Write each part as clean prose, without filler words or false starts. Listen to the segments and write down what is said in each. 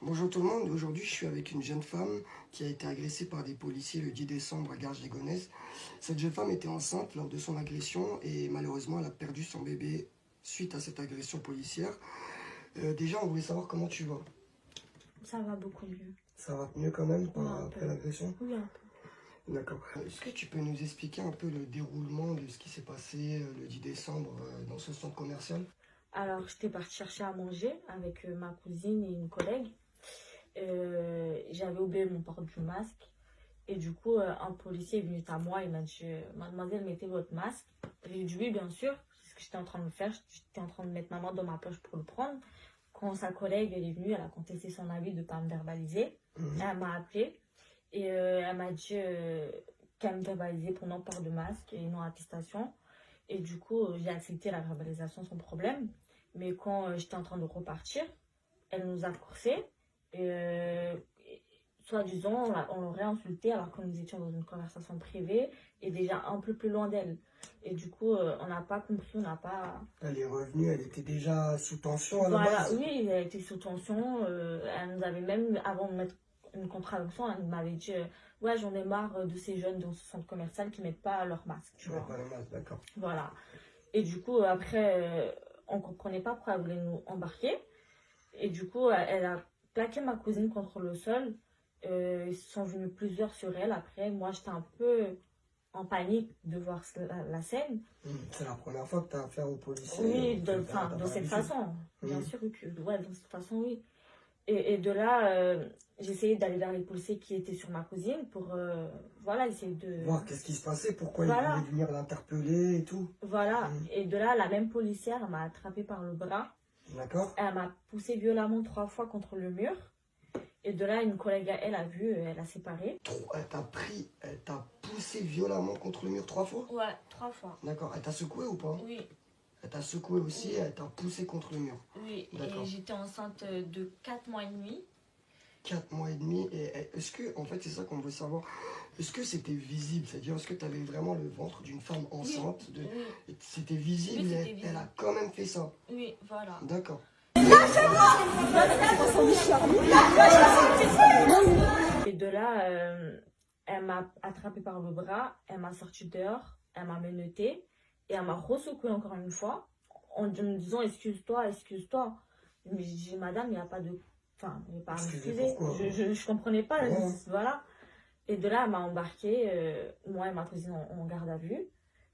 Bonjour tout le monde, aujourd'hui je suis avec une jeune femme qui a été agressée par des policiers le 10 décembre à Garges-les-Gonesse. Cette jeune femme était enceinte lors de son agression et malheureusement elle a perdu son bébé suite à cette agression policière. Déjà on voulait savoir comment tu vas. Ça va beaucoup mieux. Ça va mieux quand même Oui, un après peu. l'agression? Oui, un peu. D'accord. Est-ce que tu peux nous expliquer un peu le déroulement de ce qui s'est passé le 10 décembre dans ce centre commercial? Alors, j'étais partie chercher à manger avec ma cousine et une collègue. J'avais oublié mon port du masque. Et du coup, un policier est venu à moi et m'a dit Mademoiselle, mettez votre masque. J'ai dit oui, bien sûr. C'est ce que j'étais en train de faire. J'étais en train de mettre ma main dans ma poche pour le prendre. Quand sa collègue elle est venue, elle a contesté son avis de ne pas me verbaliser. Elle m'a appelée et elle m'a dit qu'elle me verbalisait pour non-port de masque et non-attestation. Et du coup, j'ai accepté la verbalisation sans problème. Mais quand j'étais en train de repartir, elle nous a coursés. Et soi-disant, on l'aurait insulté alors que nous étions dans une conversation privée et déjà un peu plus loin d'elle. Et du coup, on n'a pas compris, on n'a pas... Elle est revenue, elle était déjà sous tension à la Voilà, base? oui, elle était sous tension. Elle nous avait même, avant de mettre une contravention, elle m'avait dit ouais, j'en ai marre de ces jeunes dans ce centre commercial qui mettent pas leur masque, tu vois. Pas le masque, d'accord. Voilà. Et du coup, après, on comprenait pas pourquoi elle voulait nous embarquer. Et du coup, elle a plaqué ma cousine contre le sol. Ils sont venus plusieurs sur elle. Après, moi, j'étais un peu en panique de voir la scène. C'est la première fois que tu as affaire aux policiers? Oui, T'as dans pas cette l'habitude. façon. Bien sûr, ouais, dans cette façon, oui. Et de là, j'ai essayé d'aller vers les policiers qui étaient sur ma cousine pour, voilà, essayer de... Voir qu'est-ce qui se passait, pourquoi ils Voilà, voulaient venir l'interpeller et tout. voilà. Et de là, la même policière m'a attrapée par le bras. D'accord? Elle m'a poussée violemment 3 fois contre le mur. Et de là, une collègue à elle a vu, elle a séparé. Elle t'a poussé violemment contre le mur 3 fois? Ouais, 3 fois. D'accord. Elle t'a secoué ou pas? Oui, Elle t'a secoué aussi, oui, elle t'a poussé contre le mur. oui. D'accord. Et j'étais enceinte de 4 mois et demi. 4 mois et demi. Et est-ce que, en fait, c'est ça qu'on veut savoir, est-ce que c'était visible? C'est-à-dire, est-ce que tu avais vraiment le ventre d'une femme enceinte? Oui, C'était visible, oui, et c'était visible. elle a quand même fait ça. Oui, voilà. D'accord. Et de là, elle m'a attrapée par le bras, elle m'a sorti dehors, elle m'a menottée et elle m'a ressecouée encore une fois en me disant excuse-toi, excuse-toi. Mais j'ai dit madame, il n'y a pas de... Enfin, il n'y a pas à m'excuser. Je comprenais pas, Ouais. voilà. Et de là, elle m'a embarquée, moi et ma cousine en garde à vue.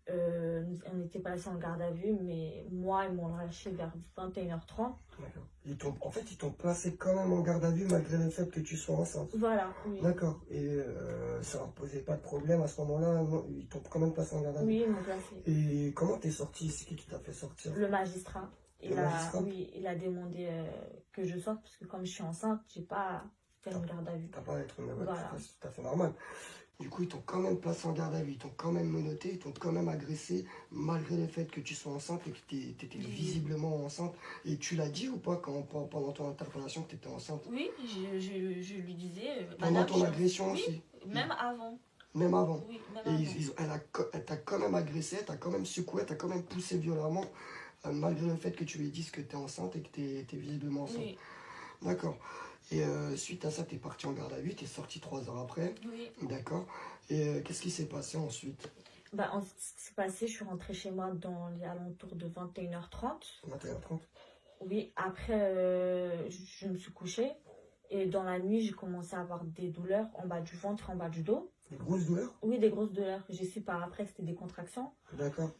On était passés en garde à vue, mais moi, ils m'ont lâché vers 21h30. D'accord. En fait, ils t'ont placé quand même en garde à vue malgré le fait que tu sois enceinte. Voilà, oui. D'accord. Et ça leur posait pas de problème à ce moment-là? Ils t'ont quand même placé en garde à vue? Oui, ils m'ont placé. Et comment t'es sortie? C'est qui t'a fait sortir? Le magistrat. Le magistrat? Oui, il a demandé que je sorte parce que comme je suis enceinte, j'ai pas fait une garde à vue. T'as pas à être Voilà. c'est tout à fait normal. Du coup, ils t'ont quand même placé en garde à vue, ils t'ont quand même menotté, ils t'ont quand même agressé, malgré le fait que tu sois enceinte et que tu étais visiblement enceinte. Et tu l'as dit ou pas pendant ton interpellation que tu étais enceinte? Oui, je lui disais. Pendant ton agression aussi? Même avant. Même avant? Oui, même Et avant. elle t'a quand même agressé, elle t'a quand même secoué, elle t'a quand même poussé violemment, malgré le fait que tu lui dises que tu es enceinte et que tu es visiblement enceinte. Oui. D'accord. Et suite à ça, tu es parti en garde à vue, tu es sorti 3 heures après. Oui. D'accord. Et qu'est-ce qui s'est passé ensuite? Ce qui s'est passé, je suis rentrée chez moi dans les alentours de 21h30. 21h30? Oui, après, je me suis couchée. Et dans la nuit, j'ai commencé à avoir des douleurs en bas du ventre, en bas du dos. Des grosses douleurs? Oui, des grosses douleurs. J'ai su par après que c'était des contractions. D'accord.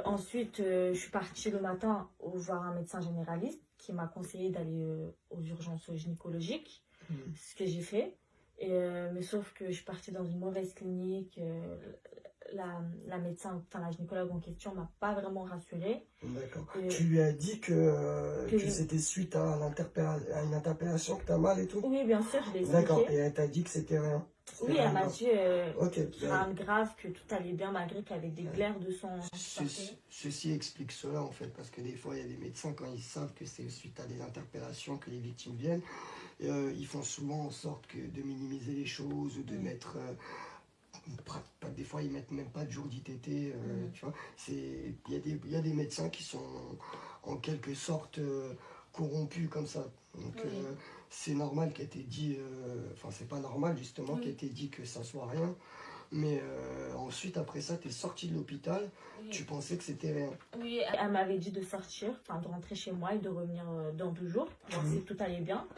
Ensuite, je suis partie le matin voir un médecin généraliste qui m'a conseillé d'aller aux urgences gynécologiques, ce que j'ai fait. Mais sauf que je suis partie dans une mauvaise clinique. La médecin, enfin la gynécologue en question m'a pas vraiment rassurée. D'accord. Tu lui as dit que c'était suite à une interpellation que tu as mal et tout? Oui, bien sûr, je l'ai expliqué. D'accord. Et elle t'a dit que c'était rien? Oui, elle m'a dit Ok. rien de grave, que tout allait bien malgré qu'il y avait des glaires de sang. Ceci explique cela en fait, parce que des fois il y a des médecins, quand ils savent que c'est suite à des interpellations que les victimes viennent, ils font souvent en sorte de minimiser les choses ou de mettre... des fois ils mettent même pas de jour d'ITT, tu vois. Il y a des médecins qui sont en quelque sorte corrompu comme ça. Donc c'est normal qu'elle t'ait dit, enfin c'est pas normal justement qu'elle t'ait dit que ça soit rien. Mais ensuite, après ça, tu es sorti de l'hôpital, tu pensais que c'était rien. Oui, elle m'avait dit de sortir, enfin de rentrer chez moi et de revenir dans 2 jours, voir si tout allait bien.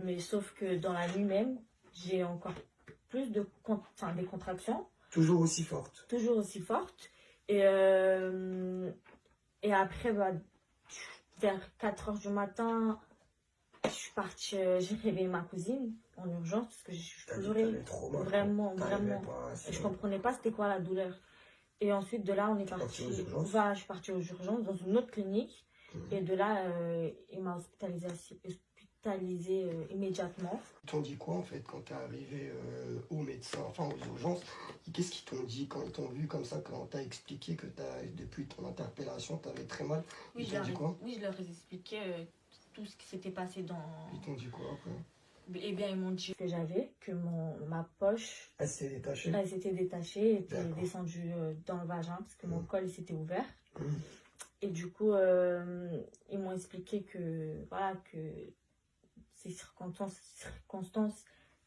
Mais sauf que dans la nuit même, j'ai encore plus des contractions. Toujours aussi fortes. Toujours aussi fortes. Et après, bah, vers 4 heures du matin, je suis partie, j'ai réveillé ma cousine en urgence parce que je pleurais vraiment. Je comprenais pas c'était quoi la douleur. Et ensuite de là, on est parti. Je suis partie aux urgences dans une autre clinique. Et de là, il m'a hospitalisé immédiatement. Ils t'ont dit quoi en fait quand tu es arrivé au médecin, enfin aux urgences? Qu'est-ce qu'ils t'ont dit quand ils t'ont vu comme ça, quand tu as expliqué que depuis ton interpellation, tu avais très mal? Ils t'ont dit quoi? Oui, je leur ai expliqué tout ce qui s'était passé dans... Ils t'ont dit quoi après? Eh bien, ils m'ont dit que ma poche... Elle s'était détachée? Elle s'était détachée, était descendue dans le vagin parce que mon col s'était ouvert. Et du coup, ils m'ont expliqué que, voilà, que ces circonstances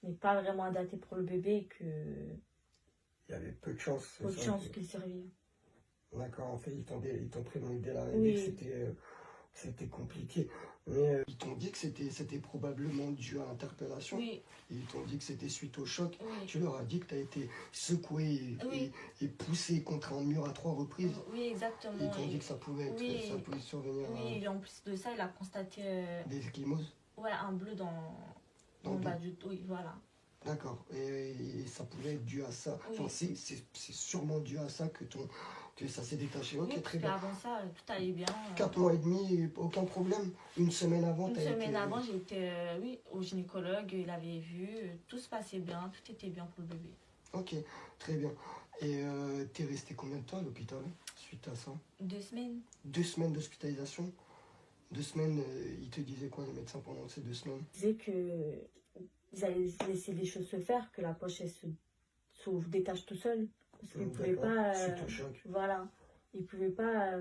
n'est pas vraiment adaptées pour le bébé et que... Il y avait peu de chance. Peu de chance qu'il survive. D'accord, en fait, ils t'ont prévenu dès l'arrivée que c'était compliqué. Mais ils t'ont dit que c'était probablement dû à l'interpellation. Oui. Ils t'ont dit que c'était suite au choc. Oui. Tu leur as dit que tu as été secoué et poussé contre un mur à 3 reprises. Oui, exactement. Ils t'ont dit que ça pouvait survenir. Oui, et en plus de ça, il a constaté... Des ecchymoses? Ouais, un bleu dans le bas du dos. Oui, voilà. D'accord. Et ça pouvait être dû à ça. Oui. Enfin, c'est sûrement dû à ça que ça s'est détaché. Ok, très bien. Avant ça, tout allait bien. 4 mois et demi, aucun problème. Une semaine avant, avant, j'étais au gynécologue, il avait vu, tout se passait bien, tout était bien pour le bébé. Ok, très bien. Et t'es resté combien de temps à l'hôpital suite à ça? 2 semaines. 2 semaines d'hospitalisation? 2 semaines, ils te disaient quoi les médecins pendant ces 2 semaines? Ils disaient qu'ils allaient laisser les choses se faire, que la poche elle se détache tout seul. Parce qu'ils ne pouvaient pas... suite au choc. Voilà. Ils ne pouvaient pas...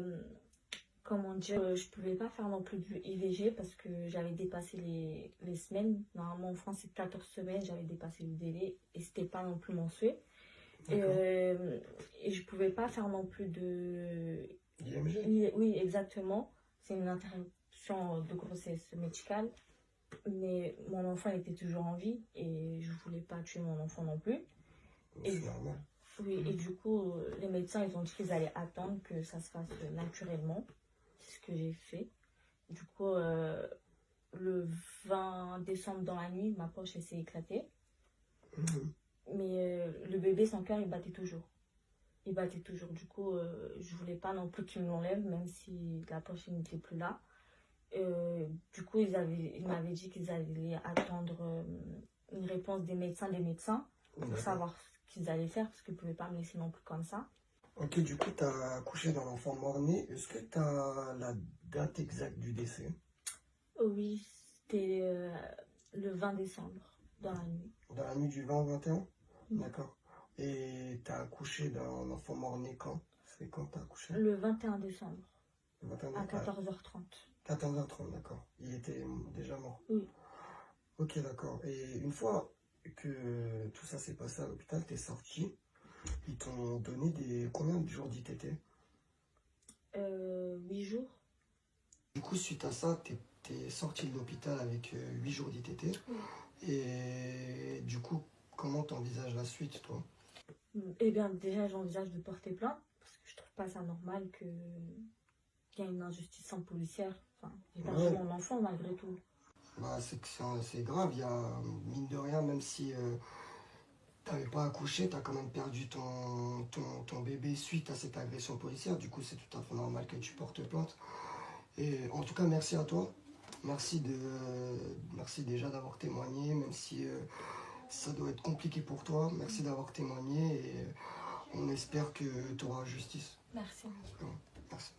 comment dire, je pouvais pas faire non plus du IVG parce que j'avais dépassé les semaines. Normalement en France c'est 14 semaines, j'avais dépassé le délai et c'était pas non plus mon souhait. Et je pouvais pas faire non plus de... IMG? Oui, exactement. C'est une interruption de grossesse médicale. Mais mon enfant était toujours en vie et je voulais pas tuer mon enfant non plus. C'est normal. Oui, et du coup, les médecins, ils ont dit qu'ils allaient attendre que ça se fasse naturellement. C'est ce que j'ai fait. Du coup, le 20 décembre dans la nuit, ma poche s'est éclatée. Mais le bébé, son cœur, il battait toujours. Il battait toujours. Du coup, je voulais pas non plus qu'il me l'enlève, même si la poche n'était plus là. Du coup, ils m'avaient dit qu'ils allaient attendre une réponse des médecins pour savoir ce qu'ils allaient faire parce qu'ils ne pouvaient pas me laisser non plus comme ça. Ok, du coup, tu as accouché d'un enfant mort-né. Est-ce que tu as la date exacte du décès? Oui, c'était le 20 décembre, dans la nuit. Dans la nuit du 20 au 21? D'accord. Et tu as accouché d'un enfant mort-né quand? C'est quand tu as accouché? Le 21 décembre, le 21 à 14h30. 14h30, d'accord. Il était déjà mort? Oui. Ok, d'accord. Et une fois que tout ça s'est passé à l'hôpital, tu es sorti, ils t'ont donné combien de jours d'ITT? 8 jours. Du coup, suite à ça, tu es sorti de l'hôpital avec 8 jours d'ITT. Et du coup, comment tu envisages la suite, toi? Eh bien, déjà, j'envisage de porter plainte parce que je trouve pas ça normal qu'il y ait une injustice sans policière. Enfin, j'ai perdu mon enfant malgré tout. Bah, c'est grave, il y a, mine de rien, même si tu n'avais pas accouché, tu as quand même perdu ton bébé suite à cette agression policière. Du coup, c'est tout à fait normal que tu portes plainte. Et en tout cas, merci à toi. Merci déjà d'avoir témoigné, même si ça doit être compliqué pour toi. Merci d'avoir témoigné et on espère que tu auras justice. Merci. Merci.